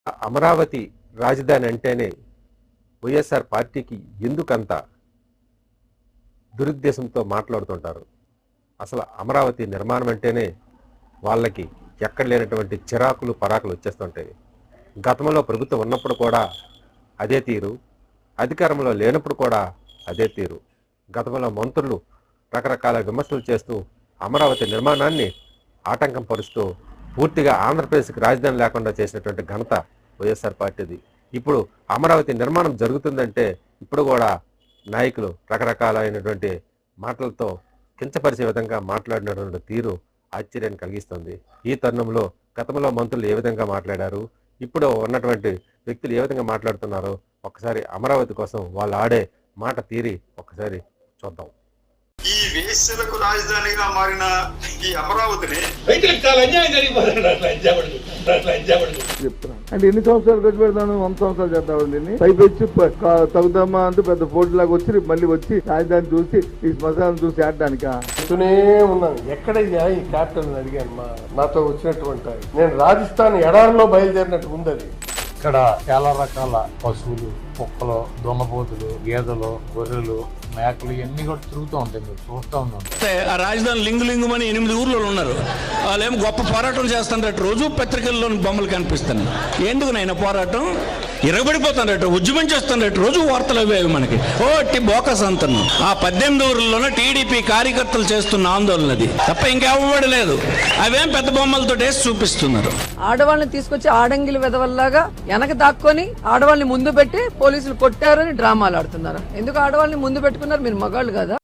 అమరావతి రాజధాని అంటేనే వైఎస్ఆర్ పార్టీకి ఎందుకంత దురుద్దేశంతో మాట్లాడుతుంటారు? అసలు అమరావతి నిర్మాణం అంటేనే వాళ్ళకి ఎక్కడ లేనటువంటి చిరాకులు పరాకులు వచ్చేస్తుంటాయి. గతంలో ప్రభుత్వం ఉన్నప్పుడు కూడా అదే తీరు, అధికారంలో లేనప్పుడు కూడా అదే తీరు. గతంలో మంత్రులు రకరకాల విమర్శలు చేస్తూ అమరావతి నిర్మాణాన్ని ఆటంకం పరుస్తూ పూర్తిగా ఆంధ్రప్రదేశ్కి రాజధాని లేకుండా చేసినటువంటి ఘనత వైఎస్ఆర్ పార్టీది. ఇప్పుడు అమరావతి నిర్మాణం జరుగుతుందంటే ఇప్పుడు కూడా నాయకులు రకరకాలైనటువంటి మాటలతో కించపరిచే విధంగా మాట్లాడినటువంటి తీరు ఆశ్చర్యాన్ని కలిగిస్తుంది. ఈ తరుణంలో గతంలో మంత్రులు ఏ విధంగా మాట్లాడారు, ఇప్పుడు ఉన్నటువంటి వ్యక్తులు ఏ విధంగా మాట్లాడుతున్నారో ఒకసారి అమరావతి కోసం వాళ్ళు ఆడే మాట తీరి ఒకసారి చూద్దాం. ఈ వేశ్యలకు రాజధానిగా మారిన ఈ అమరావతిని చెప్తున్నాను అంటే ఎన్ని సంవత్సరాలు ఖర్చు పెడతాను? 100 సంవత్సరాలు చేద్దాం దీన్ని పైపెచ్చి తగుదమ్మా అంటూ పెద్ద పోటీ లాగా వచ్చి మళ్ళీ వచ్చి రాజధాని చూసి ఈ శ్మశానం చూసి ఆడడానిక ఉన్నాను. ఎక్కడయ్యా ఈ క్యాపిటల్ అడిగాను నాతో వచ్చినటువంటి నేను రాజస్థాన్ ఎడారిలో బయలుదేరినట్టు ఉంది. అది ఇక్కడ చాలా రకాల పశువులు, కుక్కలు, దున్నపోతులు, గేదెలు, గొర్రెలు, మేకలు ఇవన్నీ కూడా తిరుగుతూ ఉంటాయి. మీరు చూస్తూ ఉన్నాం. ఆ రాజధాని లింగులింగుమని 8 ఊర్లో ఉన్నారు. వాళ్ళేమో గొప్ప పోరాటం చేస్తారట. రోజు పత్రికల్లో బొమ్మలు కనిపిస్తున్నాయి. ఎందుకు నైనా పోరాటం ఇరగబడిపోతాడట, ఉద్యమం చేస్తాడట. రోజు వార్తలు అవేవి మనకి. బోకస్ అంతను ఆ 18 ఊర్లోనే టీడీపీ కార్యకర్తలు చేస్తున్న ఆందోళనది తప్ప ఇంకెవ్వబడలేదు. అవేం పెద్ద బొమ్మలతో వేసి చూపిస్తున్నారు. ఆడవాళ్ళని తీసుకొచ్చి ఆడంగిలి వెదవల్లాగా వెనక దాక్కొని ఆడవాళ్ళని ముందు పెట్టి పోలీసులు కొట్టారని డ్రామాలు ఆడుతున్నారు. ఎందుకు ఆడవాళ్ళని ముందు పెట్టుకున్నారు? మీరు మగాళ్ళు కదా.